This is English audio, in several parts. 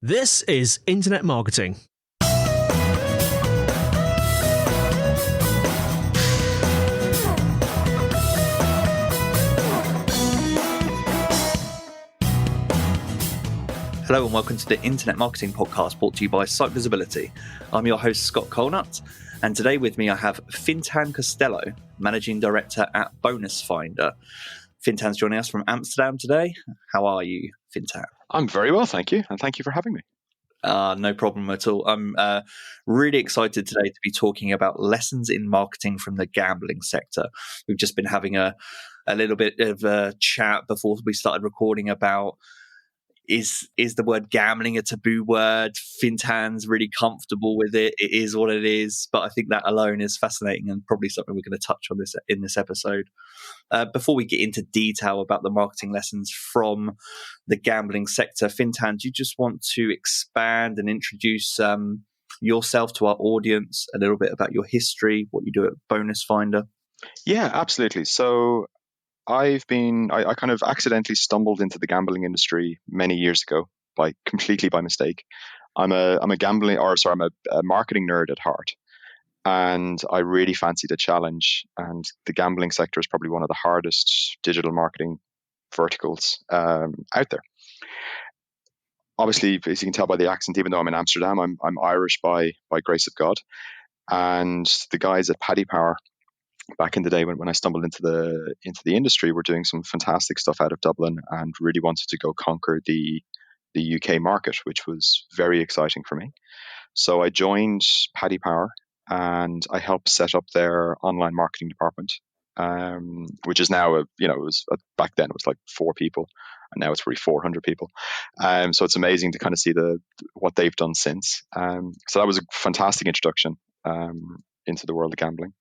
This is Internet Marketing. Hello and welcome to the Internet Marketing Podcast brought to you by Site Visibility. I'm your host, Scott Colnut, and today with me I have Fintan Costello, Managing Director at Bonus Finder. Fintan's joining us from Amsterdam today. How are you, Fintan? I'm very well, thank you, and thank you for having me. No problem at all. I'm really excited today to be talking about lessons in marketing from the gambling sector. We've just been having a little bit of a chat before we started recording about is the word gambling a taboo word? Fintan's really comfortable with it. It is what it is. But I think that alone is fascinating and probably something we're going to touch on in this episode. Before we get into detail about the marketing lessons from the gambling sector, Fintan, do you just want to expand and introduce yourself to our audience, a little bit about your history, what you do at Bonus Finder? Yeah, absolutely. So I kind of accidentally stumbled into the gambling industry many years ago, completely by mistake. I'm a marketing nerd at heart, and I really fancied a challenge. And the gambling sector is probably one of the hardest digital marketing verticals out there. Obviously, as you can tell by the accent, even though I'm in Amsterdam, I'm Irish by grace of God. And the guys at Paddy back in the day when I stumbled into the industry, were doing some fantastic stuff out of Dublin and really wanted to go conquer the UK market, which was very exciting for me. So I joined Paddy Power and I helped set up their online marketing department, which is now back then it was like 4 people, and now it's probably 400 people. So it's amazing to kind of see what they've done since. So that was a fantastic introduction into the world of gambling.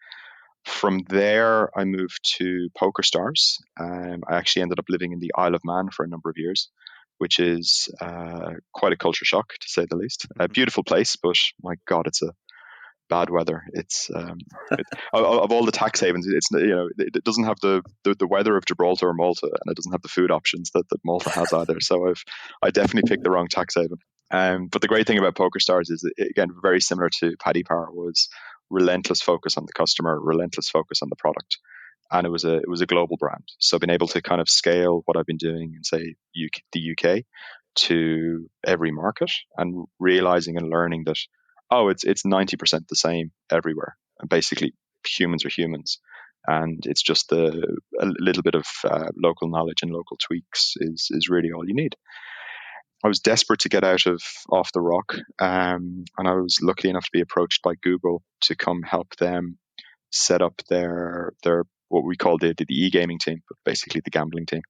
From there, I moved to PokerStars. I actually ended up living in the Isle of Man for a number of years, which is quite a culture shock, to say the least. A beautiful place, but my God, it's a bad weather. It's of all the tax havens, it doesn't have the weather of Gibraltar or Malta, and it doesn't have the food options that Malta has either. So I definitely picked the wrong tax haven. But the great thing about PokerStars is, again, very similar to Paddy Power, was relentless focus on the customer, relentless focus on the product, and it was a global brand. So being able to kind of scale what I've been doing in, say, the UK to every market, and realizing and learning that it's 90% the same everywhere, and basically humans are humans, and it's just a little bit of local knowledge and local tweaks is really all you need. I was desperate to get out of Off the Rock, and I was lucky enough to be approached by Google to come help them set up their what we call the egaming team, but basically the gambling team.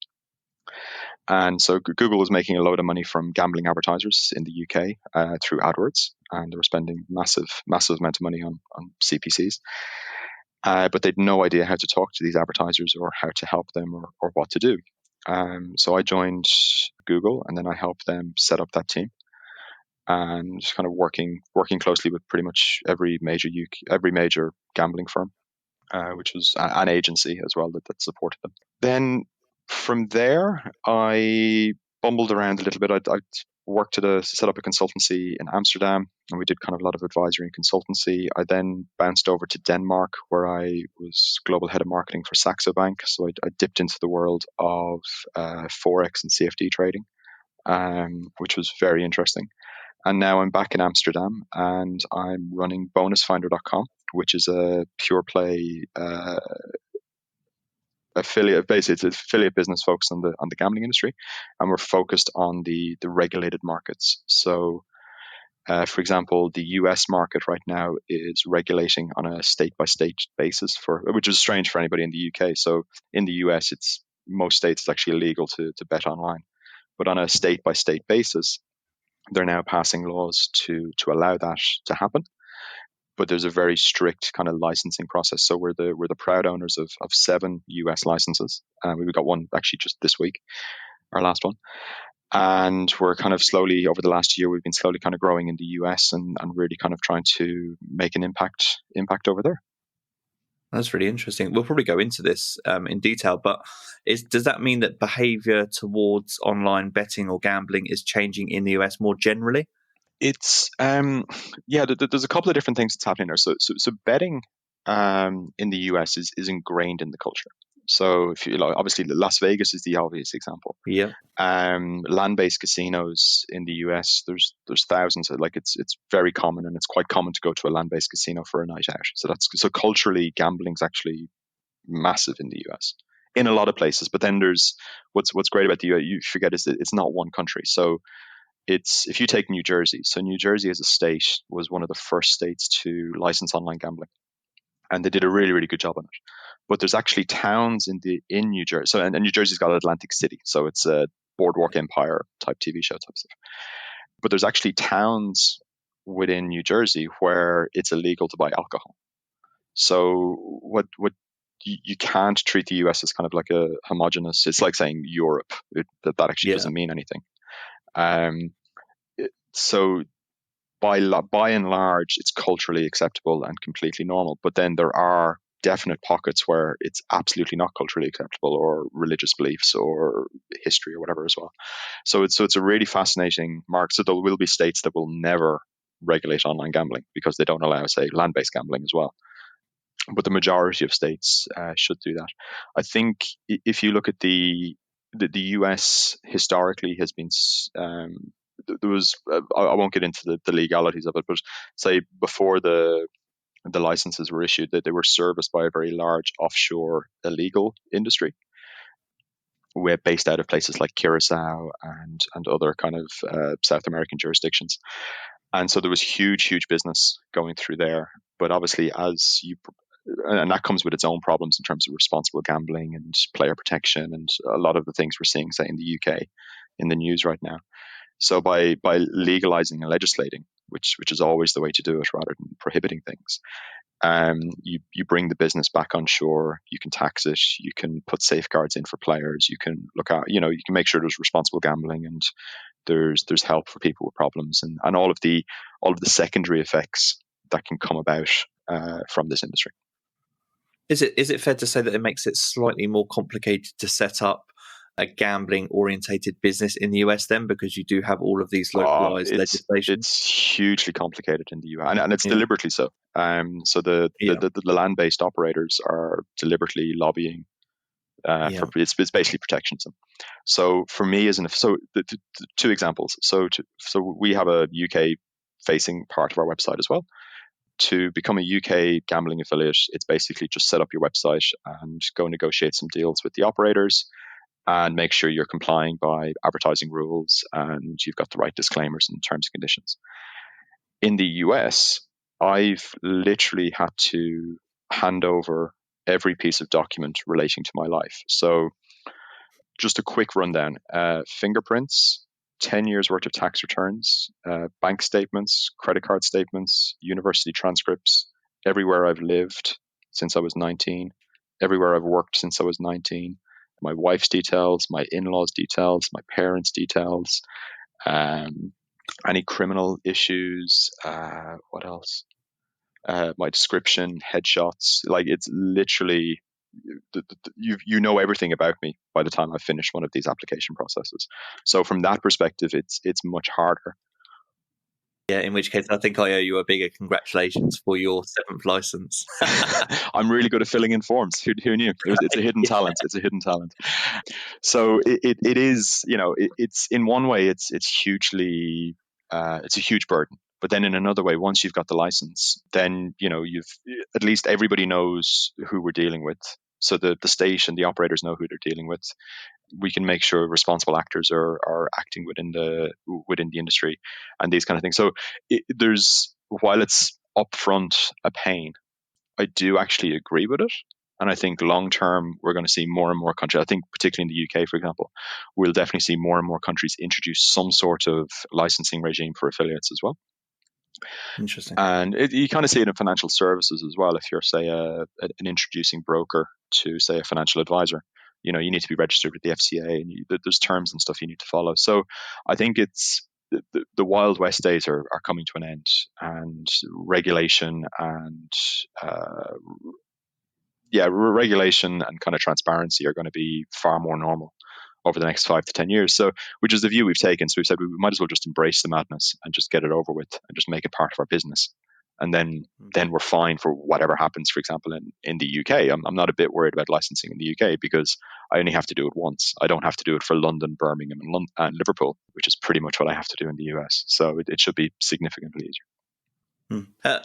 And so Google was making a load of money from gambling advertisers in the UK through AdWords, and they were spending massive amount of money on CPCs. But they'd no idea how to talk to these advertisers or how to help them or what to do. So I joined Google, and then I helped them set up that team, and just kind of working closely with pretty much every major gambling firm, which was an agency as well that supported them. Then from there, I bumbled around a little bit. I worked to set up a consultancy in Amsterdam, and we did kind of a lot of advisory and consultancy. I then bounced over to Denmark, where I was global head of marketing for Saxo Bank. So I dipped into the world of Forex and CFD trading, which was very interesting. And now I'm back in Amsterdam, and I'm running bonusfinder.com, which is a pure play affiliate. Basically, it's an affiliate business focused on the gambling industry, and we're focused on the regulated markets. So, for example, the US market right now is regulating on a state by state basis, which is strange for anybody in the UK. So in the US, most states it's actually illegal to bet online, but on a state by state basis, they're now passing laws to allow that to happen. But there's a very strict kind of licensing process. So we're the proud owners of 7 US licenses. We got one actually just this week, our last one. And we're kind of slowly, over the last year, we've been slowly kind of growing in the US and really kind of trying to make an impact over there. That's really interesting. We'll probably go into this in detail, but does that mean that behaviour towards online betting or gambling is changing in the US more generally? It's there's a couple of different things that's happening there. So betting in the US is ingrained in the culture. So if you like, obviously Las Vegas is the obvious example. Yeah. Land-based casinos in the US, there's thousands. Like it's very common, and it's quite common to go to a land-based casino for a night out. So culturally, gambling's actually massive in the US in a lot of places. But then there's what's great about the US, you forget, is that it's not one country. So it's, if you take New Jersey, so New Jersey as a state was one of the first states to license online gambling, and they did a really, really good job on it. But there's actually towns in New Jersey. So and New Jersey's got Atlantic City, so it's a Boardwalk Empire type TV show type stuff. But there's actually towns within New Jersey where it's illegal to buy alcohol. So what you can't treat the US as kind of like a homogenous. It's like saying Europe. That actually doesn't mean anything. Um, so by and large, it's culturally acceptable and completely normal. But then there are definite pockets where it's absolutely not culturally acceptable, or religious beliefs, or history, or whatever as well. So it's a really fascinating mark. So there will be states that will never regulate online gambling because they don't allow, say, land-based gambling as well. But the majority of states should do that. I think if you look at the US historically has been there was I won't get into the legalities of it, but say before the licenses were issued, that they were serviced by a very large offshore illegal industry. We're based out of places like Curacao and other kind of South American jurisdictions. And so there was huge business going through there. But obviously, and that comes with its own problems in terms of responsible gambling and player protection and a lot of the things we're seeing, say, in the UK in the news right now. So by legalizing and legislating, which is always the way to do it rather than prohibiting things, you bring the business back on shore. You can tax it. You can put safeguards in for players. You can look at, you can make sure there's responsible gambling, and there's help for people with problems, and all of the secondary effects that can come about from this industry. Is it fair to say that it makes it slightly more complicated to set up a gambling orientated business in the US then, because you do have all of these localized legislation? It's hugely complicated in the US, and it's deliberately so. So the land-based operators are deliberately lobbying for it's basically protectionism. So for me, the two examples. So we have a UK facing part of our website as well. To become a UK gambling affiliate, it's basically just set up your website and go negotiate some deals with the operators and make sure you're complying by advertising rules and you've got the right disclaimers and terms and conditions. In the US, I've literally had to hand over every piece of document relating to my life. So just a quick rundown: fingerprints, 10 years worth of tax returns, bank statements, credit card statements, university transcripts, everywhere I've lived since I was 19, everywhere I've worked since I was 19, my wife's details, my in-laws' details, my parents' details, any criminal issues, what else? My description, headshots. Like, it's literally, you know everything about me by the time I've finished one of these application processes. So from that perspective, it's much harder. Yeah, in which case I think I owe you a bigger congratulations for your 7th license. I'm really good at filling in forms. Who knew? It's a hidden talent. It's a hidden talent. So it is, it's in one way it's hugely it's a huge burden. But then in another way, once you've got the license, then you've, at least everybody knows who we're dealing with. So the state and the operators know who they're dealing with. We can make sure responsible actors are acting within the industry and these kind of things. So while it's upfront a pain, I do actually agree with it. And I think long term, we're going to see more and more countries. I think particularly in the UK, for example, we'll definitely see more and more countries introduce some sort of licensing regime for affiliates as well. Interesting. And you kind of see it in financial services as well. If you're, say, an introducing broker to, say, a financial advisor, you need to be registered with the FCA, and there's terms and stuff you need to follow. So I think it's the Wild West days are coming to an end, and regulation and regulation and kind of transparency are going to be far more normal over the next 5 to 10 years. So, which is the view we've taken. So we've said we might as well just embrace the madness and just get it over with and just make it part of our business. And then we're fine for whatever happens, for example, in the UK. I'm not a bit worried about licensing in the UK because I only have to do it once. I don't have to do it for London, Birmingham, and Liverpool, which is pretty much what I have to do in the US. So it should be significantly easier.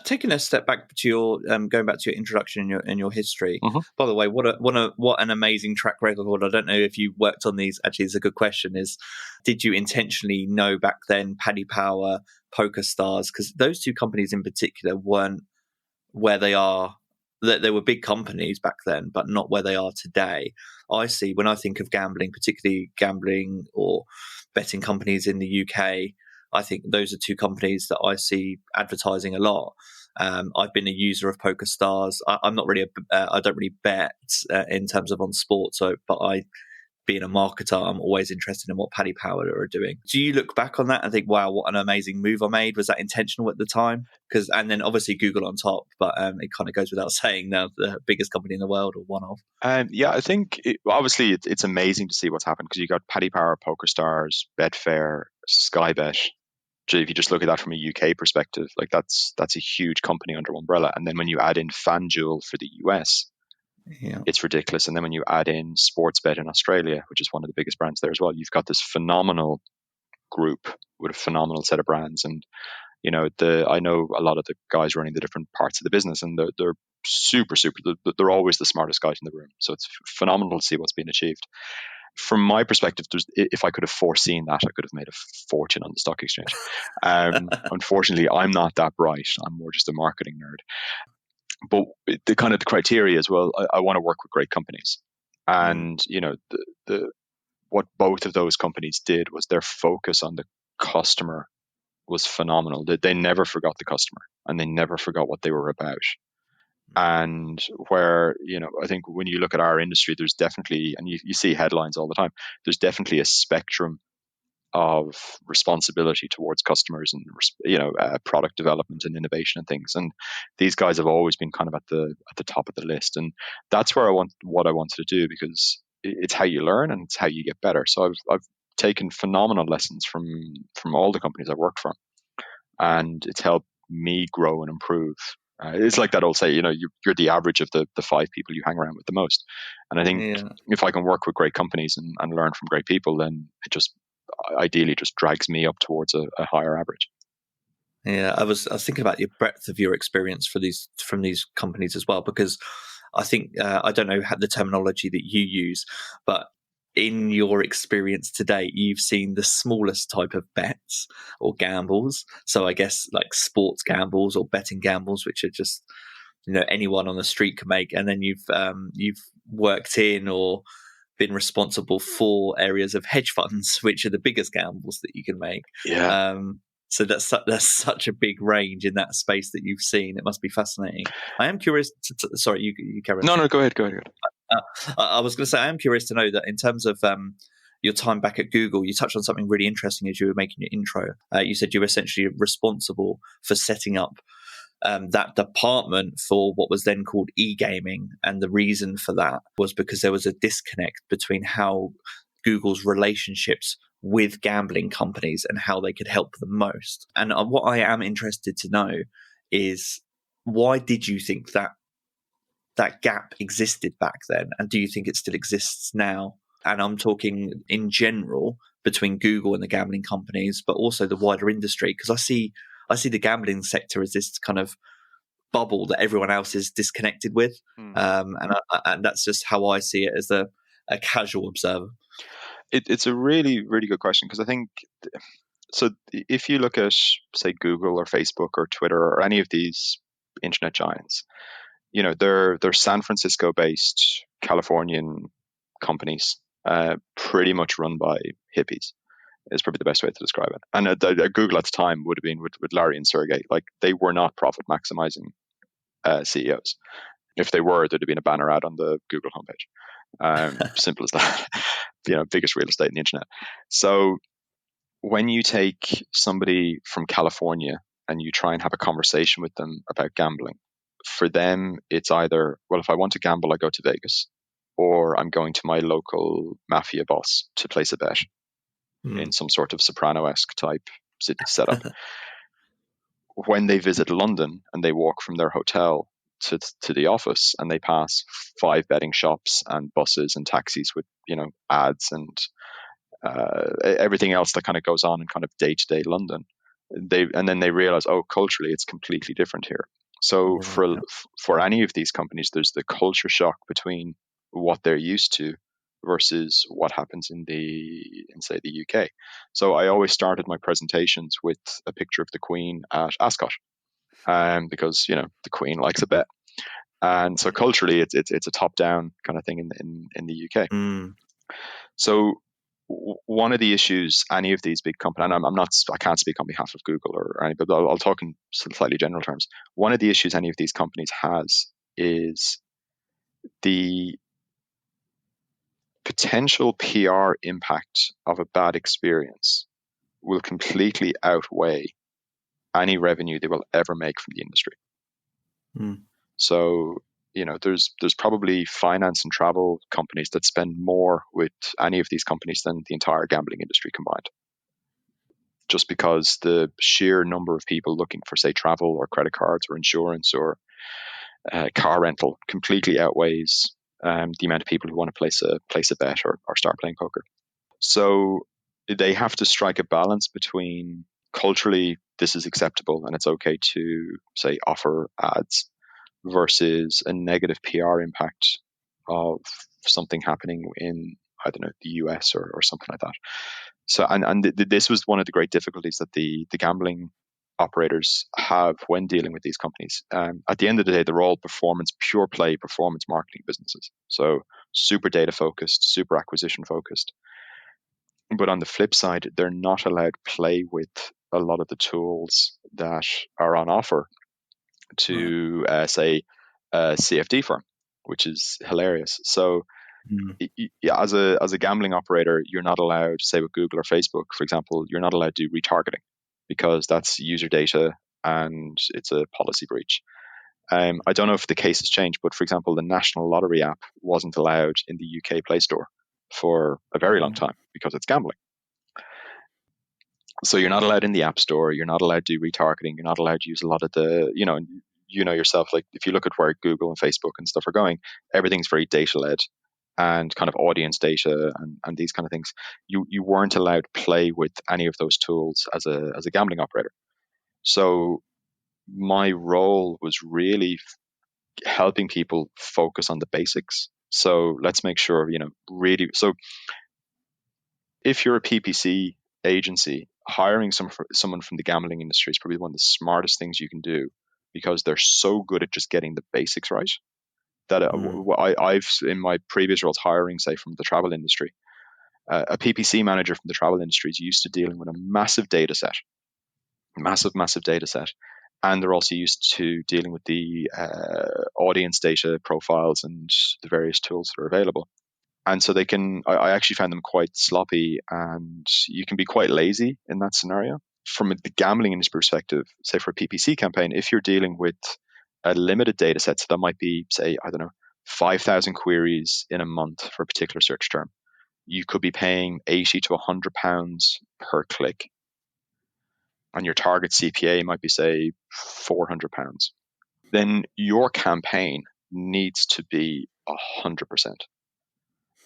Taking a step back to your going back to your introduction and your history. By the way, what an amazing track record. I don't know if you worked on these. Actually, it's a good question. Did you intentionally know back then Paddy Power, PokerStars, because those two companies in particular weren't where they are? They were big companies back then, but not where they are today. I see when I think of gambling, particularly gambling or betting companies in the UK. I think those are two companies that I see advertising a lot. I've been a user of PokerStars. I'm not really I don't really bet in terms of on sports. But being a marketer, I'm always interested in what Paddy Power are doing. Do you look back on that and think, wow, what an amazing move I made? Was that intentional at the time? And then obviously Google on top, but it kind of goes without saying now the biggest company in the world or one of. I think obviously it's amazing to see what's happened because you got Paddy Power, PokerStars, Betfair, Sky Bet. If you just look at that from a UK perspective, like that's a huge company under umbrella. And then when you add in FanDuel for the US, it's ridiculous. And then when you add in Sportsbet in Australia, which is one of the biggest brands there as well, you've got this phenomenal group with a phenomenal set of brands. And I know a lot of the guys running the different parts of the business, and they're super. They're always the smartest guys in the room. So it's phenomenal to see what's being achieved. From my perspective, if I could have foreseen that, I could have made a fortune on the stock exchange. Unfortunately, I'm not that bright. I'm more just a marketing nerd. But the kind of the criteria as well, I want to work with great companies. And, what both of those companies did was their focus on the customer was phenomenal. They never forgot the customer and they never forgot what they were about. And where, I think when you look at our industry, there's definitely, and you see headlines all the time, there's definitely a spectrum of responsibility towards customers and, product development and innovation and things. And these guys have always been kind of at the top of the list. And that's where what I wanted to do, because it's how you learn and it's how you get better. So I've taken phenomenal lessons from all the companies I've worked for, and it's helped me grow and improve. It's like that old say, you're the average of the 5 people you hang around with the most. And I think if I can work with great companies and learn from great people, then it just ideally just drags me up towards a higher average. Yeah, I was thinking about your breadth of your experience from these companies as well, because I think I don't know the terminology that you use, but in your experience today, you've seen the smallest type of bets or gambles. So I guess like sports gambles or betting gambles, which are just anyone on the street can make, and then you've worked in or been responsible for areas of hedge funds, which are the biggest gambles that you can make. Yeah. So that's such a big range in that space that you've seen. It must be fascinating. I am curious. Sorry, you carry on. No, go ahead. I was going to say, I am curious to know that in terms of your time back at Google, you touched on something really interesting as you were making your intro. You said you were essentially responsible for setting up that department for what was then called egaming. And the reason for that was because there was a disconnect between how Google's relationships with gambling companies and how they could help them most. And what I am interested to know is, why did you think that gap existed back then? And do you think it still exists now? And I'm talking in general between Google and the gambling companies, but also the wider industry, because I see the gambling sector as this kind of bubble that everyone else is disconnected with. And that's just how I see it as a casual observer. It's a really, really good question, because I think, so if you look at, say, Google or Facebook or Twitter or any of these internet giants, they're San Francisco-based Californian companies, pretty much run by hippies, is probably the best way to describe it. And Google at the time would have been with Larry and Sergey. Like, they were not profit maximizing CEOs. If they were, there'd have been a banner ad on the Google homepage. Simple as that. Biggest real estate in the internet. So when you take somebody from California and you try and have a conversation with them about gambling, for them, it's either, well, if I want to gamble, I go to Vegas, or I'm going to my local mafia boss to place a bet in some sort of Soprano-esque type setup. When they visit London and they walk from their hotel to the office, and they pass 5 betting shops and buses and taxis with, ads and everything else that kind of goes on in kind of day-to-day London, then they realize, oh, culturally it's completely different here. So for any of these companies, there's the culture shock between what they're used to versus what happens in say the UK. So I always started my presentations with a picture of the Queen at Ascot, because the Queen likes a bet, and so culturally it's a top-down kind of thing in the UK. So one of the issues any of these big companies, and I can't speak on behalf of Google or any, but I'll talk in slightly general terms. One of the issues any of these companies has is the potential PR impact of a bad experience will completely outweigh any revenue they will ever make from the industry. So, there's probably finance and travel companies that spend more with any of these companies than the entire gambling industry combined. Just because the sheer number of people looking for, say, travel or credit cards or insurance or car rental completely outweighs the amount of people who want to place a bet or start playing poker. So they have to strike a balance between culturally this is acceptable and it's okay to, say, offer ads, versus a negative PR impact of something happening in, I don't know, the US or something like that. So, and this was one of the great difficulties that the gambling operators have when dealing with these companies. At the end of the day, they're all pure play performance marketing businesses. So super data focused, super acquisition focused. But on the flip side, they're not allowed to play with a lot of the tools that are on offer to say a CFD firm, which is hilarious. So as a gambling operator, you're not allowed, say with Google or Facebook, for example, you're not allowed to do retargeting because that's user data and it's a policy breach. I don't know if the case has changed, but for example, the National Lottery app wasn't allowed in the UK Play Store for a very long time because it's gambling. So you're not allowed in the App Store. You're not allowed to do retargeting. You're not allowed to use a lot of the, yourself, like if you look at where Google and Facebook and stuff are going, everything's very data-led and kind of audience data and these kind of things. You weren't allowed to play with any of those tools as a gambling operator. So my role was really helping people focus on the basics. So let's make sure, really. So if you're a PPC agency, hiring someone from the gambling industry is probably one of the smartest things you can do, because they're so good at just getting the basics right. That I've in my previous roles hiring, say, from the travel industry, a PPC manager from the travel industry is used to dealing with a massive data set, and they're also used to dealing with the audience data profiles and the various tools that are available. And so they can, I actually found them quite sloppy, and you can be quite lazy in that scenario. From the gambling industry perspective, say for a PPC campaign, if you're dealing with a limited data set, so that might be, say, I don't know, 5,000 queries in a month for a particular search term, you could be paying £80 to £100 per click. And your target CPA might be, say, £400. Then your campaign needs to be 100%.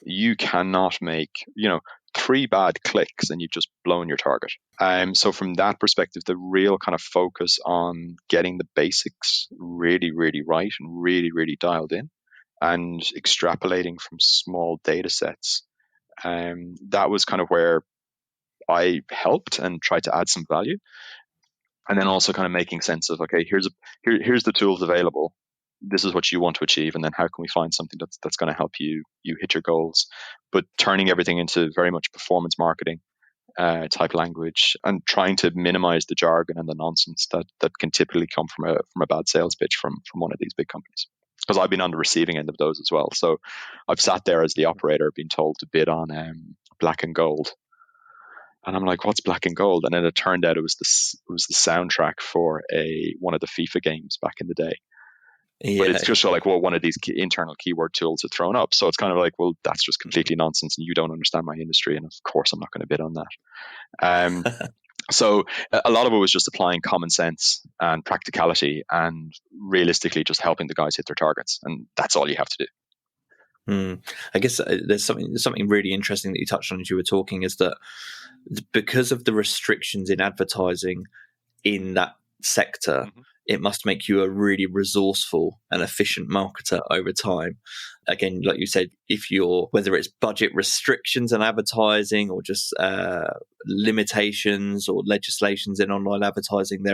You cannot make, 3 bad clicks and you've just blown your target. So from that perspective, the real kind of focus on getting the basics really, really right and really, really dialed in, and extrapolating from small data sets. That was kind of where I helped and tried to add some value. And then also kind of making sense of, okay, here's the tools available. This is what you want to achieve, and then how can we find something that's going to help you hit your goals, but turning everything into very much performance marketing type language, and trying to minimize the jargon and the nonsense that can typically come from a bad sales pitch from one of these big companies. Because I've been on the receiving end of those as well. So I've sat there as the operator being told to bid on black and gold. And I'm like, what's black and gold? And then it turned out it was the soundtrack for one of the FIFA games back in the day. But Yeah. it's just like, well, one of these internal keyword tools are thrown up. So it's kind of like, well, that's just completely nonsense, and you don't understand my industry, and of course I'm not going to bid on that. So a lot of it was just applying common sense and practicality, and realistically just helping the guys hit their targets, and that's all you have to do. I guess there's something really interesting that you touched on as you were talking, is that because of the restrictions in advertising in that sector, it must make you a really resourceful and efficient marketer over time. Again, like you said, whether it's budget restrictions on advertising or just limitations or legislations in online advertising,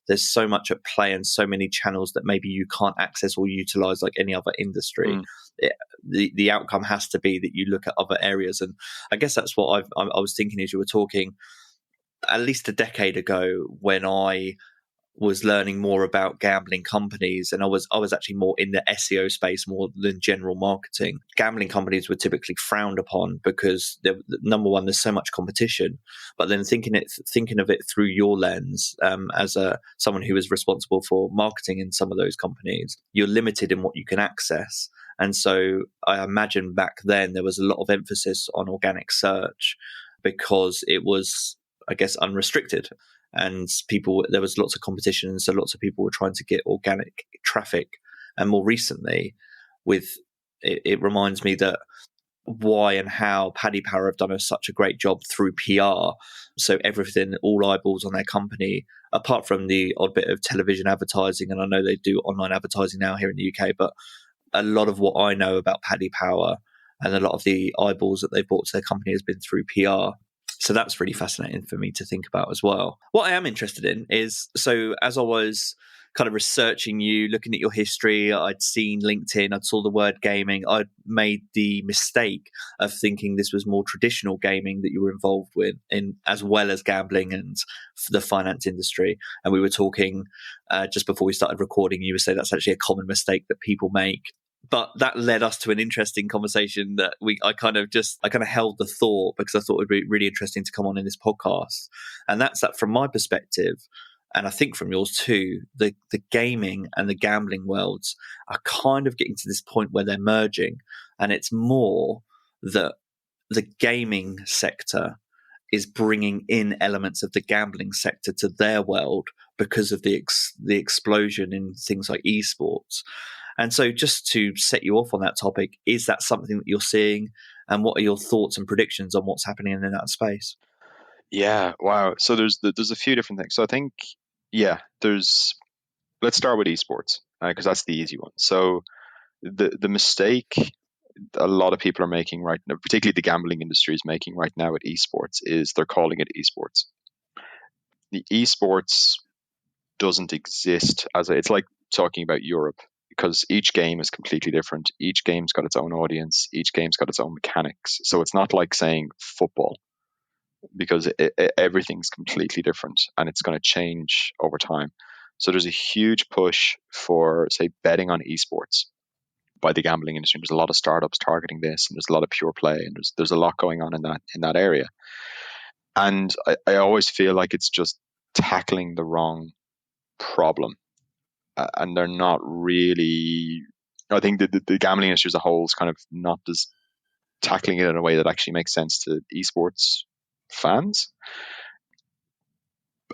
there's so much at play and so many channels that maybe you can't access or utilize like any other industry. The outcome has to be that you look at other areas. And I guess that's what I was thinking as you were talking. At least a decade ago, when I was learning more about gambling companies, and I was actually more in the SEO space more than general marketing. Gambling companies were typically frowned upon because number one, there's so much competition. But then thinking of it through your lens, as someone who is responsible for marketing in some of those companies, you're limited in what you can access. And so I imagine back then there was a lot of emphasis on organic search because it was, I guess, unrestricted. And there was lots of competition, so lots of people were trying to get organic traffic. And more recently, it reminds me that why and how Paddy Power have done such a great job through PR. So everything, all eyeballs on their company, apart from the odd bit of television advertising, and I know they do online advertising now here in the UK, but a lot of what I know about Paddy Power and a lot of the eyeballs that they've brought to their company has been through PR. So that's really fascinating for me to think about as well. What I am interested in is, so as I was kind of researching you, looking at your history, I'd seen LinkedIn, I'd saw the word gaming. I'd made the mistake of thinking this was more traditional gaming that you were involved with, in as well as gambling and the finance industry. And we were talking just before we started recording, you were saying that's actually a common mistake that people make. But that led us to an interesting conversation that I kind of held the thought because I thought it would be really interesting to come on in this podcast. And that's that from my perspective, and I think from yours too, the gaming and the gambling worlds are kind of getting to this point where they're merging. And it's more that the gaming sector is bringing in elements of the gambling sector to their world because of the explosion in things like esports. And so just to set you off on that topic, is that something that you're seeing? And what are your thoughts and predictions on what's happening in that space? Yeah, wow. So there's a few different things. So I think, let's start with esports because that's the easy one. So the mistake a lot of people are making right now, particularly the gambling industry is making right now with esports, is they're calling it esports. The esports doesn't exist it's like talking about Europe, because each game is completely different. Each game's got its own audience. Each game's got its own mechanics. So it's not like saying football, because everything's completely different and it's going to change over time. So there's a huge push for, say, betting on esports by the gambling industry. There's a lot of startups targeting this, and there's a lot of pure play, and there's a lot going on in that area. And I always feel like it's just tackling the wrong problem. And they're not really. I think the gambling industry as a whole is kind of not just tackling it in a way that actually makes sense to esports fans.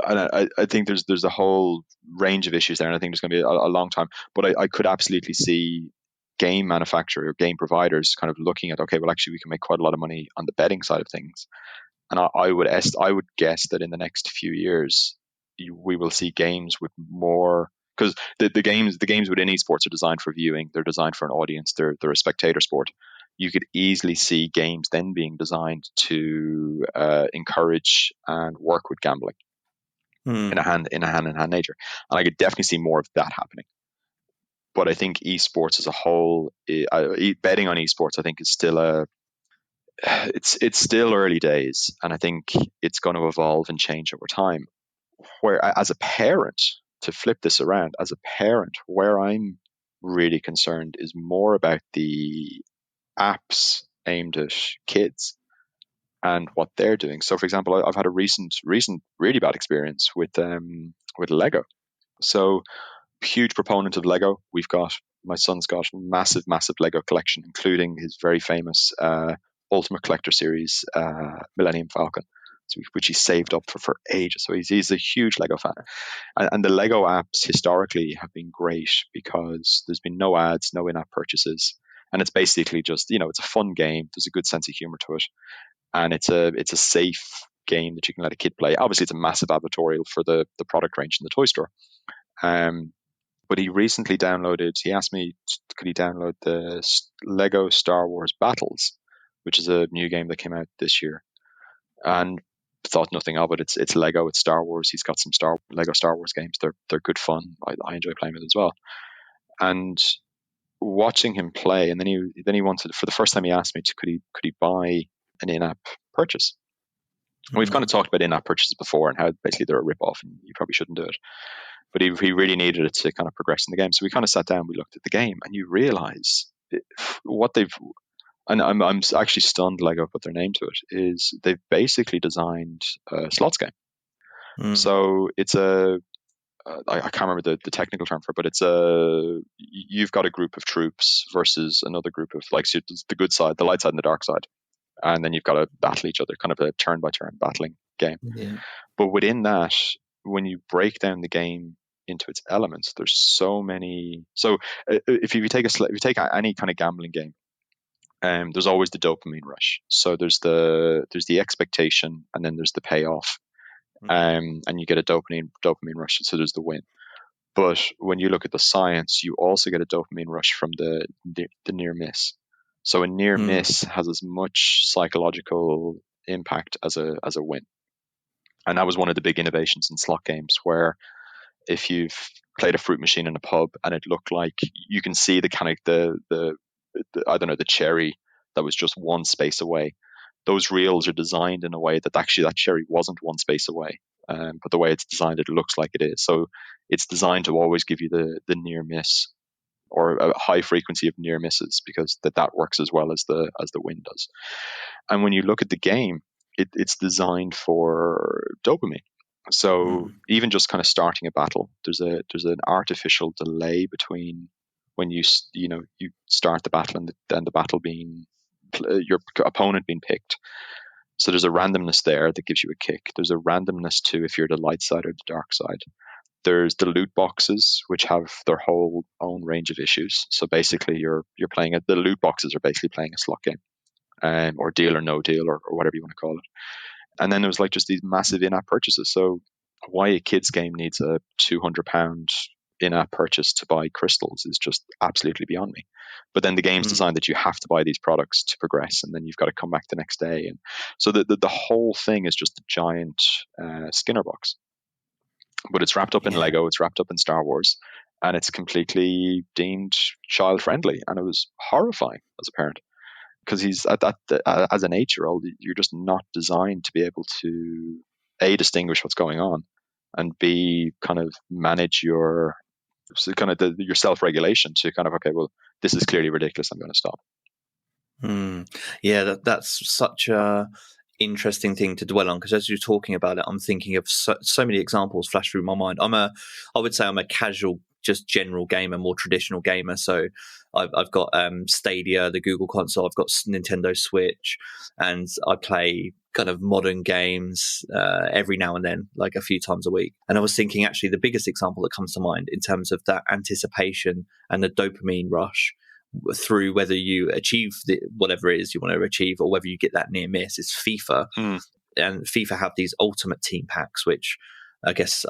And I think there's a whole range of issues there, and I think there's going to be a long time. But I could absolutely see game manufacturer or game providers kind of looking at, okay, well, actually, we can make quite a lot of money on the betting side of things. And I would guess that in the next few years, we will see games with more, because the games within esports are designed for viewing. They're designed for an audience. They're a spectator sport. You could easily see games then being designed to encourage and work with gambling in a hand in hand nature. And I could definitely see more of that happening. But I think esports as a whole, betting on esports, I think is still it's still early days, and I think it's going to evolve and change over time. Where, as a parent, to flip this around, as a parent, where I'm really concerned is more about the apps aimed at kids and what they're doing. So, for example, I've had a recent really bad experience with Lego. So huge proponent of Lego. My son's got a massive Lego collection, including his very famous Ultimate Collector Series Millennium Falcon, which he saved up for ages. So he's a huge Lego fan. And the Lego apps historically have been great because there's been no ads, no in-app purchases. And it's basically just, it's a fun game. There's a good sense of humor to it. And it's a safe game that you can let a kid play. Obviously, it's a massive advertorial for the product range in the toy store. But he recently he asked me, could he download the Lego Star Wars Battles, which is a new game that came out this year. And thought nothing of it. It's Lego, it's Star Wars. He's got some Lego Star Wars games. They're good fun. I enjoy playing with it as well. And watching him play, and then he wanted, for the first time he asked me, could he buy an in-app purchase? Mm-hmm. We've kind of talked about in-app purchases before and how basically they're a rip-off and you probably shouldn't do it. But he really needed it to kind of progress in the game. So we kind of sat down, we looked at the game, and you realize what they've, and I'm actually stunned Lego put their name to it, is they've basically designed a slots game. So it's I can't remember the technical term for it, but you've got a group of troops versus another group of, like, so the good side, the light side and the dark side. And then you've got to battle each other, kind of a turn-by-turn battling game. Yeah. But within that, when you break down the game into its elements, there's so many. So if you take any kind of gambling game, there's always the dopamine rush. So there's the expectation, and then there's the payoff, and you get a dopamine rush. So there's the win. But when you look at the science, you also get a dopamine rush from the near miss. So a near miss has as much psychological impact as a win. And that was one of the big innovations in slot games, where if you've played a fruit machine in a pub and it looked like you can see the kind of the I don't know, the cherry that was just one space away. Those reels are designed in a way that actually that cherry wasn't one space away. But the way it's designed, it looks like it is. So it's designed to always give you the near miss, or a high frequency of near misses, because that works as well as the win does. And when you look at the game, it's designed for dopamine. So even just kind of starting a battle, there's an artificial delay between when you start the battle and the battle being, your opponent being picked. So there's a randomness there that gives you a kick. There's a randomness too if you're the light side or the dark side. There's the loot boxes, which have their whole own range of issues. So basically, you're playing the loot boxes are basically playing a slot game, or deal or no deal, or whatever you want to call it. And then there was like just these massive in-app purchases. So why a kids game needs a £200 in-app purchase to buy crystals is just absolutely beyond me. But then the game's designed that you have to buy these products to progress, and then you've got to come back the next day. And so the whole thing is just a giant Skinner box. But it's wrapped up in Lego, it's wrapped up in Star Wars, and it's completely deemed child-friendly. And it was horrifying as a parent, because he's as an 8-year-old, you're just not designed to be able to A, distinguish what's going on, and B, kind of manage your self-regulation to kind of, okay, well, this is clearly ridiculous, I'm going to stop. Yeah, that's such a interesting thing to dwell on, because as you're talking about it, I'm thinking of so many examples flash through my mind. I would say I'm a casual, just general gamer, more traditional gamer. So I've got Stadia, the Google console, I've got Nintendo Switch, and I play kind of modern games every now and then, like a few times a week. And I was thinking, actually, the biggest example that comes to mind in terms of that anticipation and the dopamine rush through whether you achieve whatever it is you want to achieve, or whether you get that near miss, is FIFA. And FIFA have these ultimate team packs, which I guess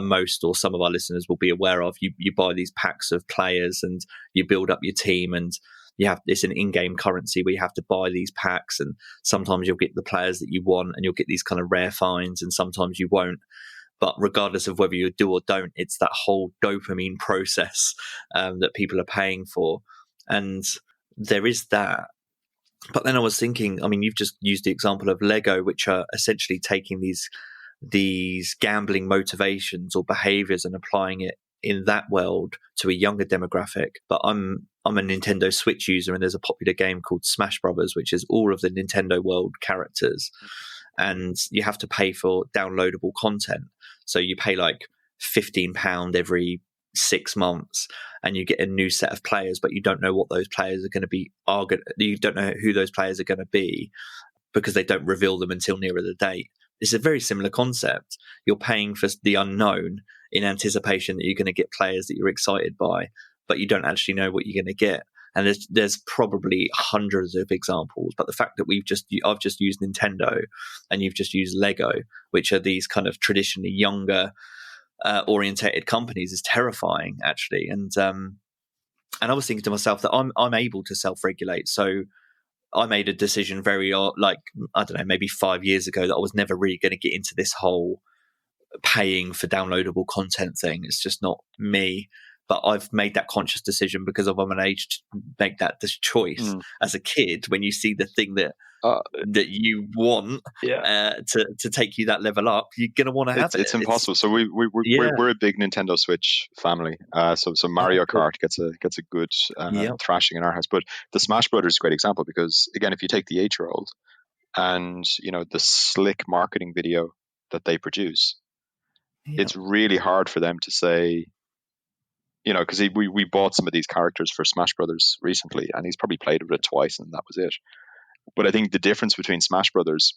most or some of our listeners will be aware of. You buy these packs of players and you build up your team, and it's an in-game currency where you have to buy these packs, and sometimes you'll get the players that you want and you'll get these kind of rare finds, and sometimes you won't. But regardless of whether you do or don't, it's that whole dopamine process that people are paying for. And there is that. But then I was thinking, I mean, you've just used the example of Lego, which are essentially taking these gambling motivations or behaviors and applying it in that world to a younger demographic. But I'm a Nintendo Switch user, and there's a popular game called Smash Brothers, which is all of the Nintendo world characters. And you have to pay for downloadable content. So you pay like £15 every 6 months and you get a new set of players, but you don't know what those players are going to be. You don't know who those players are going to be because they don't reveal them until nearer the date. It's a very similar concept. You're paying for the unknown in anticipation that you're going to get players that you're excited by, but you don't actually know what you're going to get. And there's probably hundreds of examples, but the fact that I've just used Nintendo and you've just used Lego, which are these kind of traditionally younger orientated companies, is terrifying, actually. And I was thinking to myself that I'm able to self-regulate. So I made a decision very I don't know, maybe 5 years ago, that I was never really going to get into this whole paying for downloadable content thing. It's just not me. But I've made that conscious decision because I'm an age to make this choice. As a kid, when you see the thing that you want to take you that level up, you're going to want to have it. It's impossible. So we're a big Nintendo Switch family. So Mario Kart gets a good thrashing in our house. But the Smash Brothers is a great example because, again, if you take the 8-year-old and the slick marketing video that they produce, it's really hard for them to say. Because we bought some of these characters for Smash Brothers recently, and he's probably played with it twice, and that was it. But I think the difference between Smash Brothers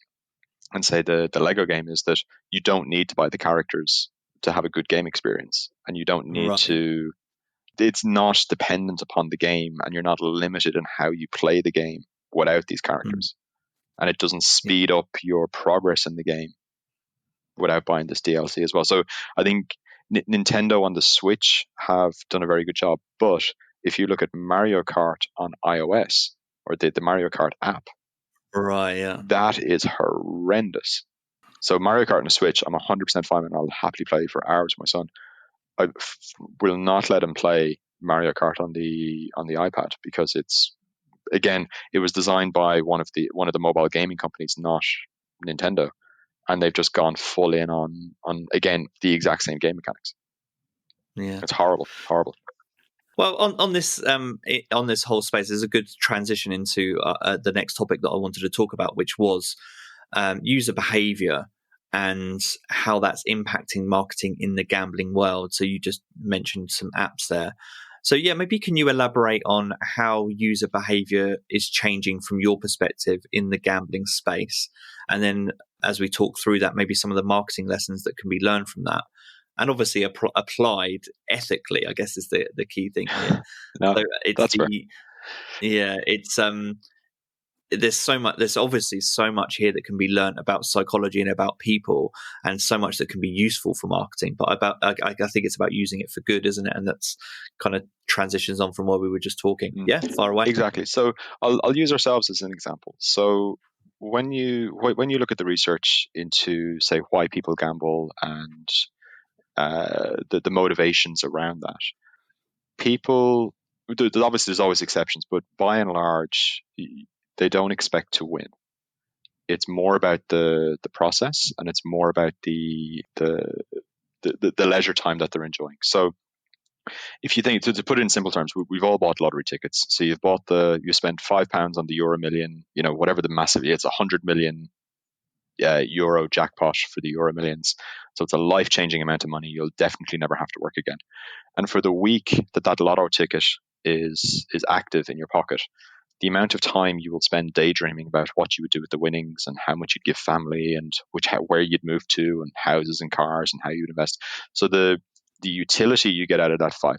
and, say, the Lego game is that you don't need to buy the characters to have a good game experience, and you don't need to. It's not dependent upon the game, and you're not limited in how you play the game without these characters, and it doesn't speed up your progress in the game without buying this DLC as well. So I think Nintendo on the Switch have done a very good job. But if you look at Mario Kart on iOS or the Mario Kart app, that is horrendous. So Mario Kart on the Switch, I'm 100% fine and I'll happily play for hours with my son. I will not let him play Mario Kart on the iPad because it was designed by one of the mobile gaming companies, not Nintendo. And they've just gone full in on again the exact same game mechanics. Yeah, it's horrible. Well, on this whole space, there's a good transition into the next topic that I wanted to talk about, which was user behavior and how that's impacting marketing in the gambling world. So you just mentioned some apps there. So yeah, maybe can you elaborate on how user behavior is changing from your perspective in the gambling space, and then as we talk through that, maybe some of the marketing lessons that can be learned from that, and obviously applied ethically, I guess, is the key thing here. No, so that's fair. There's obviously so much here that can be learned about psychology and about people, and so much that can be useful for marketing. But I think it's about using it for good, isn't it? And that's kind of transitions on from what we were just talking. Yeah, far away. Exactly. So I'll use ourselves as an example. So when you look at the research into, say, why people gamble and the motivations around that, people, obviously there's always exceptions, but by and large, they don't expect to win. It's more about the process, and it's more about the leisure time that they're enjoying. So if you think, to put it in simple terms, we've all bought lottery tickets. So you spent £5 on the Euro Million, whatever the massive, it's 100 million euro jackpot for the Euro Millions. So it's a life-changing amount of money. You'll definitely never have to work again. And for the week that lotto ticket is active in your pocket, the amount of time you will spend daydreaming about what you would do with the winnings and how much you'd give family and where you'd move to and houses and cars and how you'd invest. So the utility you get out of that £5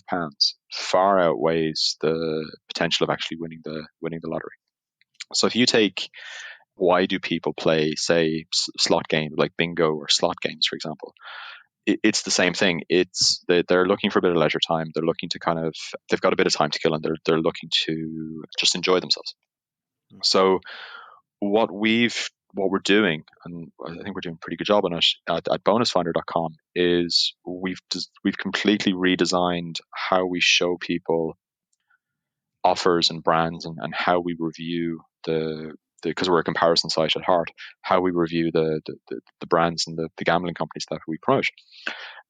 far outweighs the potential of actually winning the lottery. So if you take, why do people play, say, slot games like bingo or slot games, for example? It's the same thing. They're looking for a bit of leisure time. They're looking to they've got a bit of time to kill, and they're looking to just enjoy themselves. So what we're doing, and I think we're doing a pretty good job on it at bonusfinder.com, is we've completely redesigned how we show people offers and brands, and how we review because we're a comparison site at heart, how we review the brands and the gambling companies that we promote.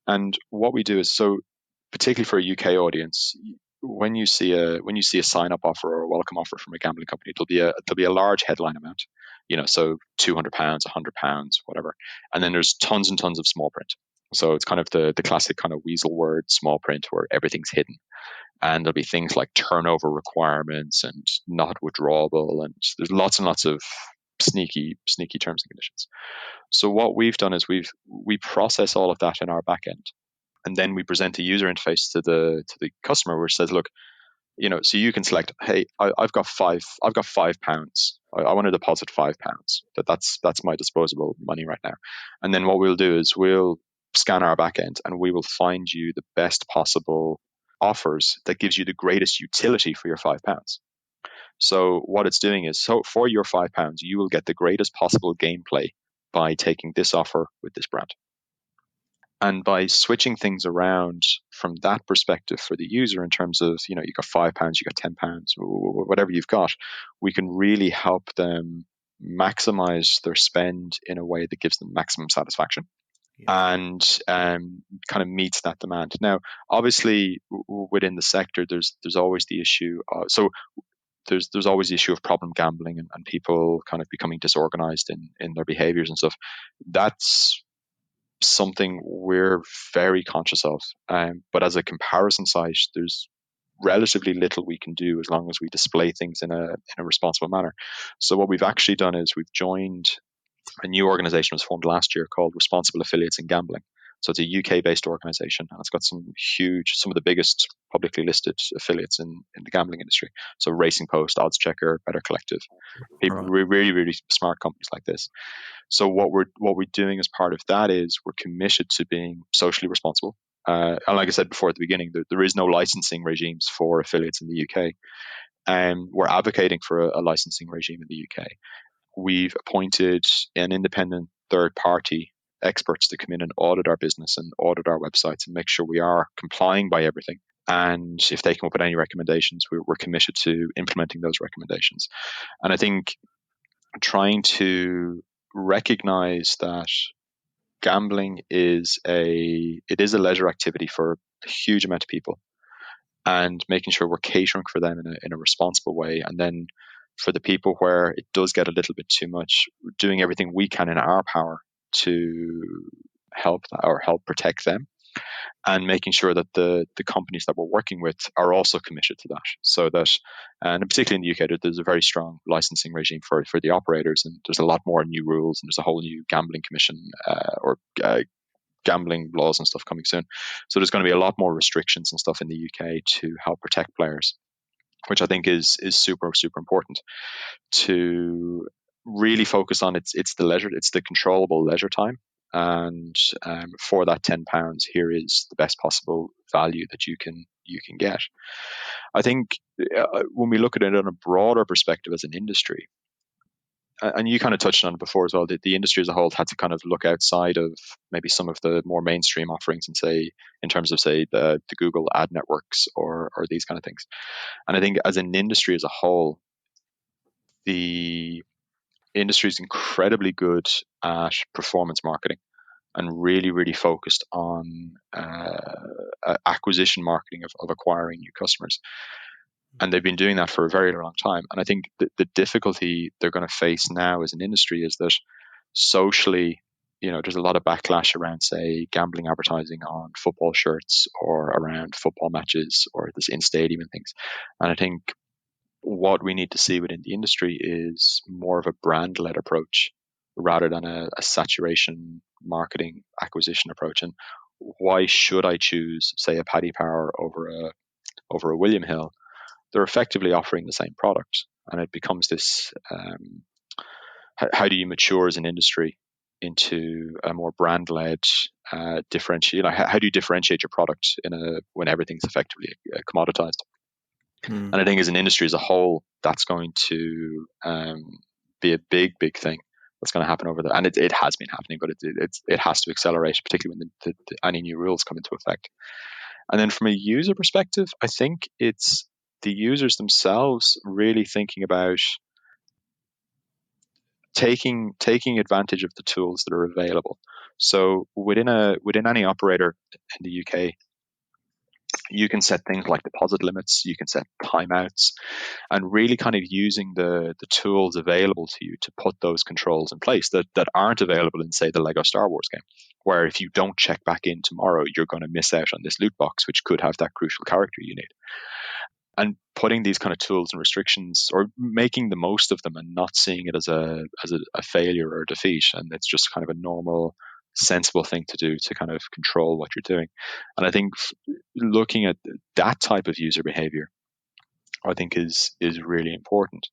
And what we do is, so particularly for a UK audience, when you see a sign up offer or a welcome offer from a gambling company, there'll be a large headline amount, so £200, £100, whatever, and then there's tons and tons of small print. So it's kind of the classic kind of weasel word, small print, where everything's hidden. And there'll be things like turnover requirements and not withdrawable, and there's lots and lots of sneaky terms and conditions. So what we've done is we process all of that in our backend, and then we present a user interface to the customer, which says, look, so you can select, hey, I've got £5. I want to deposit £5. That's my disposable money right now. And then what we'll do is we'll scan our backend, and we will find you the best possible offers that gives you the greatest utility for your £5. So what it's doing is, so for your £5, you will get the greatest possible gameplay by taking this offer with this brand. And by switching things around from that perspective for the user, in terms of, you got £5, you got £10, whatever you've got, we can really help them maximize their spend in a way that gives them maximum satisfaction. And kind of meets that demand. Now, obviously, within the sector, there's always the issue. There's always the issue of problem gambling and people kind of becoming disorganized in their behaviors and stuff. That's something we're very conscious of. But as a comparison site, there's relatively little we can do as long as we display things in a responsible manner. So what we've actually done is we've joined a new organization was formed last year called Responsible Affiliates in Gambling. So it's a UK-based organization, and it's got some of the biggest publicly listed affiliates in the gambling industry. So Racing Post, Odds Checker, Better Collective, people, really, really smart companies like this. So what we're doing as part of that is we're committed to being socially responsible. And like I said before at the beginning, there is no licensing regimes for affiliates in the UK. And we're advocating for a licensing regime in the UK. We've appointed an independent third party experts to come in and audit our business and audit our websites and make sure we are complying by everything. And if they come up with any recommendations, we're committed to implementing those recommendations. And I think trying to recognize that gambling is a leisure activity for a huge amount of people, and making sure we're catering for them in a responsible way. And then for the people where it does get a little bit too much, doing everything we can in our power to help protect them, and making sure that the companies that we're working with are also committed to that. So that, and particularly in the UK, there's a very strong licensing regime for the operators, and there's a lot more new rules, and there's a whole new gambling commission gambling laws and stuff coming soon. So there's going to be a lot more restrictions and stuff in the UK to help protect players, which I think is super, super important to really focus on. It's the controllable leisure time. And for that £10, here is the best possible value that you can get. I think when we look at it on a broader perspective as an industry, and you kind of touched on it before as well, the industry as a whole had to kind of look outside of maybe some of the more mainstream offerings, and say, in terms of, say, the Google ad networks or these kind of things. And I think as an industry as a whole, the industry is incredibly good at performance marketing and really, really focused on acquisition marketing of acquiring new customers. And they've been doing that for a very long time. And I think the difficulty they're going to face now as an industry is that socially, there's a lot of backlash around, say, gambling advertising on football shirts or around football matches or this in-stadium and things. And I think what we need to see within the industry is more of a brand-led approach rather than a saturation marketing acquisition approach. And why should I choose, say, a Paddy Power over a William Hill? They're effectively offering the same product, and it becomes this: how do you mature as an industry into a more brand-led differentiate? How do you differentiate your product when everything's effectively commoditized? And I think as an industry as a whole, that's going to be a big, big thing that's going to happen over there. And it has been happening, but it has to accelerate, particularly when any new rules come into effect. And then from a user perspective, I think it's the users themselves really thinking about taking advantage of the tools that are available. So within any operator in the UK, You can set things like deposit limits, you can set timeouts, and really kind of using the tools available to you to put those controls in place that aren't available in, say, the Lego Star Wars game, where if you don't check back in tomorrow, you're going to miss out on this loot box, which could have that crucial character you need. And putting these kind of tools and restrictions, or making the most of them, and not seeing it as a failure or a defeat, and it's just kind of a normal, sensible thing to do to kind of control what you're doing. And I think looking at that type of user behavior, I think is really important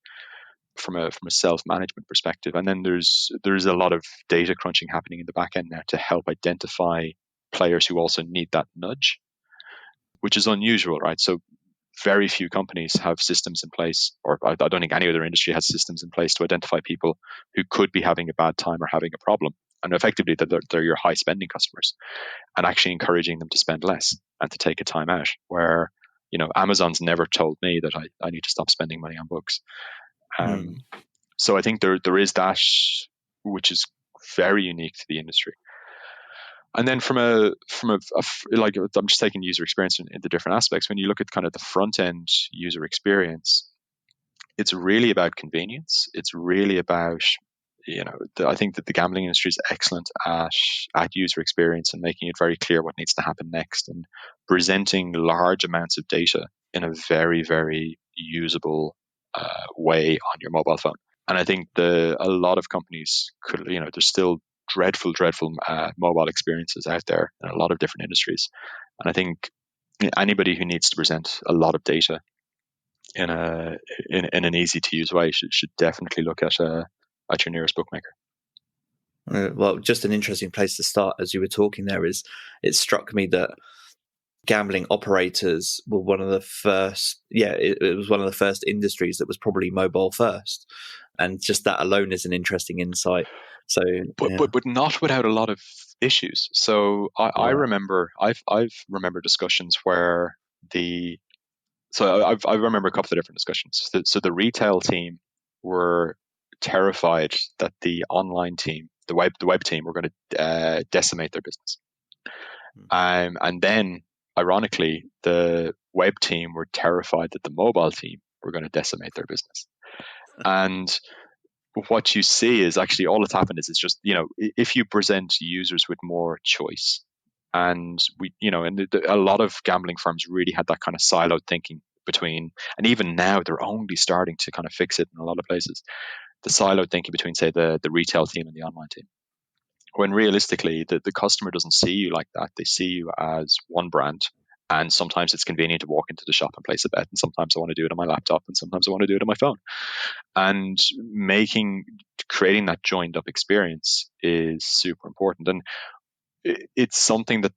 from a self-management perspective. And then there's a lot of data crunching happening in the back end now to help identify players who also need that nudge, which is unusual, right? So very few companies have systems in place, or I don't think any other industry has systems in place to identify people who could be having a bad time or having a problem. And effectively, they're your high spending customers, and actually encouraging them to spend less and to take a time out. Where, Amazon's never told me that I need to stop spending money on books. So I think there is that, which is very unique to the industry. And then from a like, I'm just taking user experience in the different aspects. When you look at kind of the front end user experience, it's really about convenience. It's really about, I think that the gambling industry is excellent at user experience and making it very clear what needs to happen next, and presenting large amounts of data in a very, very usable way on your mobile phone. And I think a lot of companies could, there's still dreadful mobile experiences out there in a lot of different industries. And I think anybody who needs to present a lot of data in an easy to use way should definitely look at your nearest bookmaker. Well, just an interesting place to start, as you were talking there, is it struck me that gambling operators were one of the first, it was one of the first industries that was probably mobile first. And just that alone is an interesting insight. So, but not without a lot of issues. So I remember, I've remember discussions where I remember a couple of different discussions. So the retail team were terrified that the online team, the web team, were going to decimate their business. And then, ironically, the web team were terrified that the mobile team were going to decimate their business. And what you see is actually all that's happened is it's just, if you present users with more choice, and a lot of gambling firms really had that kind of siloed thinking between, and even now they're only starting to kind of fix it in a lot of places, the siloed thinking between, say, the retail team and the online team. When realistically, the customer doesn't see you like that. They see you as one brand. And sometimes it's convenient to walk into the shop and place a bet. And sometimes I want to do it on my laptop, and sometimes I want to do it on my phone. And creating that joined up experience is super important. And it's something that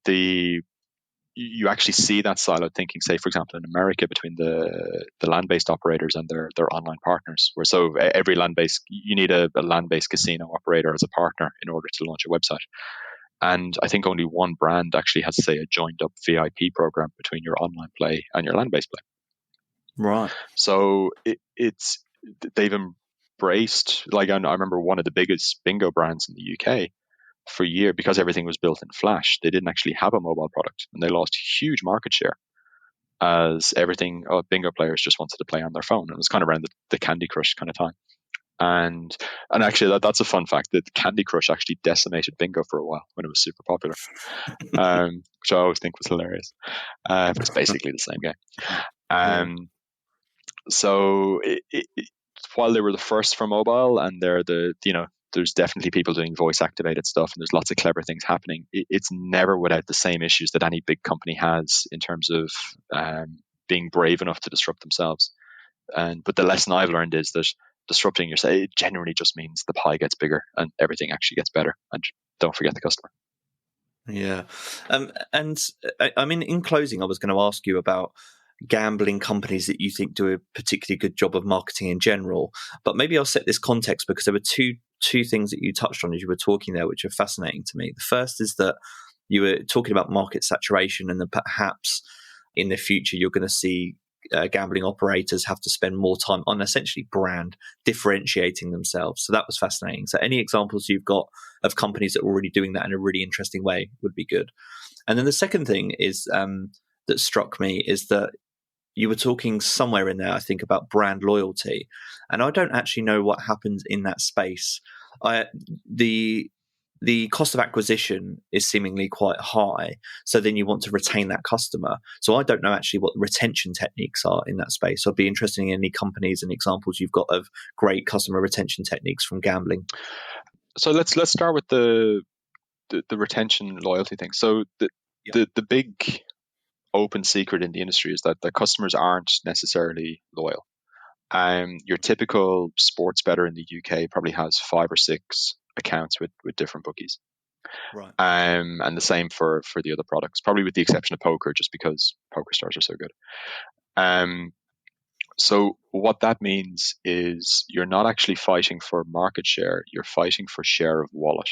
you actually see that siloed thinking, say, for example, in America, between the land-based operators and their online partners, where so every land-based, you need a land-based casino operator as a partner in order to launch a website. And I think only one brand actually has, say, a joined up VIP program between your online play and your land-based play. Right. So they've embraced, like, I remember one of the biggest bingo brands in the UK for a year, because everything was built in Flash, they didn't actually have a mobile product, and they lost huge market share as bingo players just wanted to play on their phone. And it was kind of around the Candy Crush kind of time. And actually, that's a fun fact, that Candy Crush actually decimated bingo for a while when it was super popular, which I always think was hilarious. But it's basically the same game. So while they were the first for mobile, and they're there's definitely people doing voice activated stuff, and there's lots of clever things happening, it's never without the same issues that any big company has in terms of being brave enough to disrupt themselves. But the lesson I've learned is that disrupting yourself, it generally just means the pie gets bigger and everything actually gets better. And don't forget the customer. Yeah. And I mean, in closing, I was going to ask you about gambling companies that you think do a particularly good job of marketing in general. But maybe I'll set this context, because there were two things that you touched on as you were talking there, which are fascinating to me. The first is that you were talking about market saturation, and that perhaps in the future you're going to see gambling operators have to spend more time on essentially brand differentiating themselves. So that was fascinating. So any examples you've got of companies that are already doing that in a really interesting way would be good. And then the second thing is that struck me is that you were talking somewhere in there, I think, about brand loyalty, and I don't actually know what happens in that space. The cost of acquisition is seemingly quite high, so then you want to retain that customer. So I don't know actually what the retention techniques are in that space. So I'd be interested in any companies and examples you've got of great customer retention techniques from gambling. So let's start with the retention loyalty thing. So the big open secret in the industry is that the customers aren't necessarily loyal. Your typical sports bettor in the UK probably has 5 or 6 accounts with different bookies. Right. And the same for the other products, probably with the exception of poker, just because PokerStars are so good. So what that means is you're not actually fighting for market share, you're fighting for share of wallet.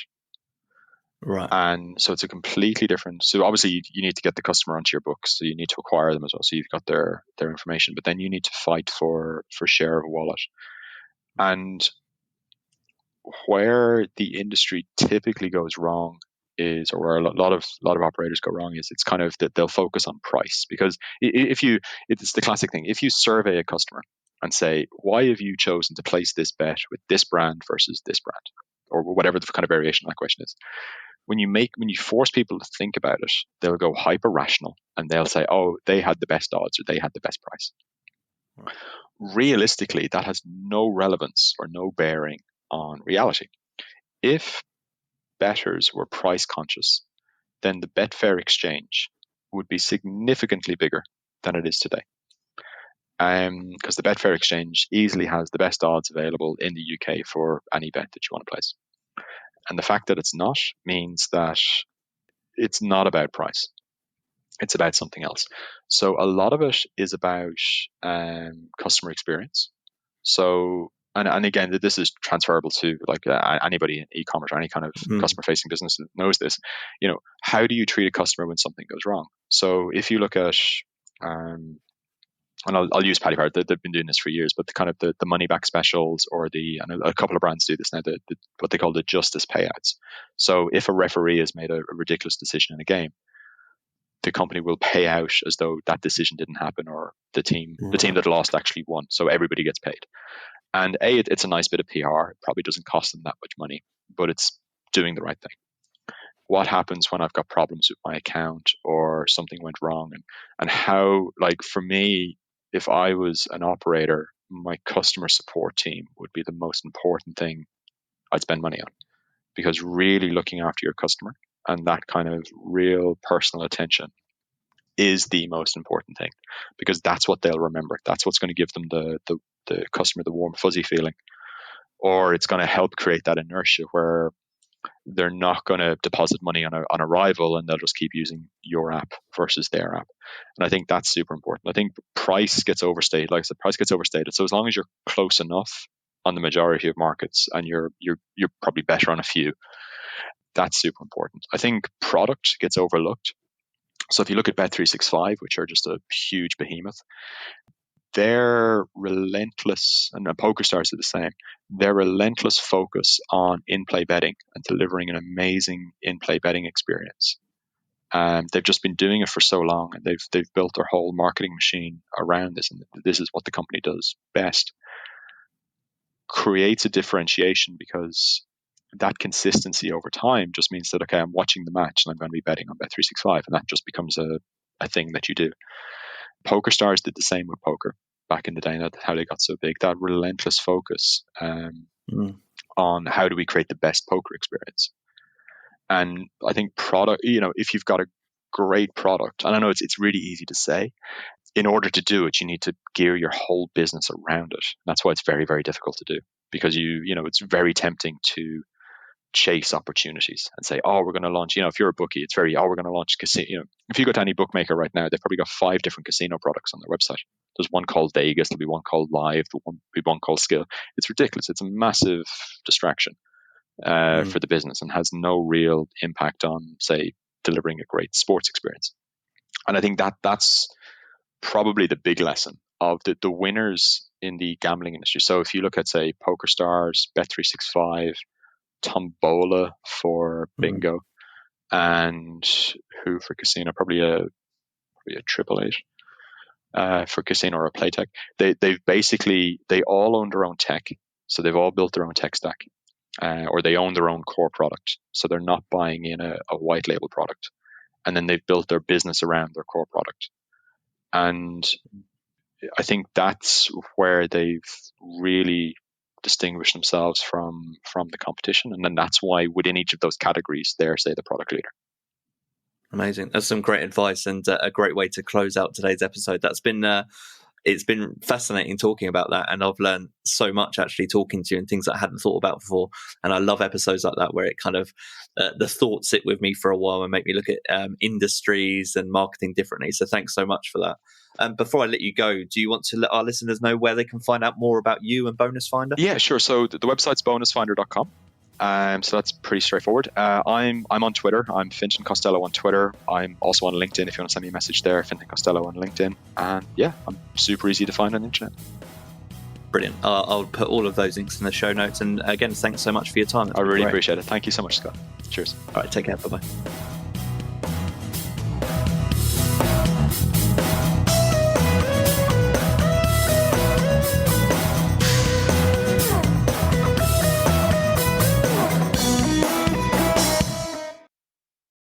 Right. And so it's a completely different. So obviously you need to get the customer onto your books, so you need to acquire them as well. So you've got their information, but then you need to fight for share of wallet. And where the industry typically goes wrong is, or where a lot of operators go wrong is, it's kind of that they'll focus on price. Because it's the classic thing. If you survey a customer and say, why have you chosen to place this bet with this brand versus this brand, or whatever the kind of variation of that question is, when you force people to think about it, they'll go hyper rational and they'll say, oh, they had the best odds or they had the best price. Right. Realistically, that has no relevance or no bearing on reality. If bettors were price conscious, then the Betfair exchange would be significantly bigger than it is today. Because the Betfair exchange easily has the best odds available in the UK for any bet that you want to place. And the fact that it's not means that it's not about price. It's about something else. So a lot of it is about customer experience. So, and again, this is transferable to like anybody in e-commerce or any kind of customer-facing business that knows this. How do you treat a customer when something goes wrong? So if you look at, and I'll use Paddy. They've been doing this for years, but the kind of the money back specials, or and a couple of brands do this now, what they call the justice payouts. So if a referee has made a ridiculous decision in a game, the company will pay out as though that decision didn't happen, or the team that lost actually won. So everybody gets paid. And it's a nice bit of PR. It probably doesn't cost them that much money, but it's doing the right thing. What happens when I've got problems with my account or something went wrong? And how, like for me, if I was an operator, my customer support team would be the most important thing I'd spend money on, because really looking after your customer and that kind of real personal attention is the most important thing, because that's what they'll remember. That's what's going to give them the customer the warm fuzzy feeling, or it's going to help create that inertia where they're not going to deposit money on a rival, and they'll just keep using your app versus their app. And I think that's super important. I think price gets overstated. Like I said, price gets overstated. So as long as you're close enough on the majority of markets, and you're probably better on a few, that's super important. I think product gets overlooked. So if you look at Bet365, which are just a huge behemoth, their relentless, and PokerStars are the same, their relentless focus on in-play betting and delivering an amazing in-play betting experience. They've just been doing it for so long, and they've built their whole marketing machine around this, and this is what the company does best. Creates a differentiation, because that consistency over time just means that, okay, I'm watching the match and I'm going to be betting on Bet365, and that just becomes a thing that you do. PokerStars did the same with poker back in the day, and that's how they got so big. That relentless focus on how do we create the best poker experience. And I think product, if you've got a great product, and I know it's really easy to say, in order to do it, you need to gear your whole business around it. That's why it's very, very difficult to do, because it's very tempting to chase opportunities and say, oh, we're going to launch, if you're a bookie, it's very, we're going to launch casino. If you go to any bookmaker right now, they've probably got 5 different casino products on their website. There's one called Vegas, there'll be one called Live, there'll be one called Skill. It's ridiculous. It's a massive distraction for the business, and has no real impact on, say, delivering a great sports experience. And I think that's probably the big lesson of the winners in the gambling industry. So if you look at, say, PokerStars, Bet365, Tombola for bingo, and who for casino, probably probably a 888 for casino or a Playtech. They all own their own tech, so they've all built their own tech stack, or they own their own core product, so they're not buying in a white label product, and then they've built their business around their core product. And I think that's where they've really distinguished themselves from the competition, and then that's why within each of those categories they're, say, the product leader. Amazing. That's some great advice, and a great way to close out today's episode. That's been it's been fascinating talking about that, and I've learned so much actually talking to you and things that I hadn't thought about before. And I love episodes like that where it kind of the thoughts sit with me for a while and make me look at industries and marketing differently. So thanks so much for that. Before I let you go, do you want to let our listeners know where they can find out more about you and Bonus Finder? Yeah, sure. So the website's bonusfinder.com. So that's pretty straightforward. I'm on Twitter. I'm Fintan Costello on Twitter. I'm also on LinkedIn if you want to send me a message there, Fintan Costello on LinkedIn. And yeah, I'm super easy to find on the internet. Brilliant. I'll put all of those links in the show notes. And again, thanks so much for your time. I really appreciate it. Thank you so much, Scott. Cheers. All right, take care. Bye-bye.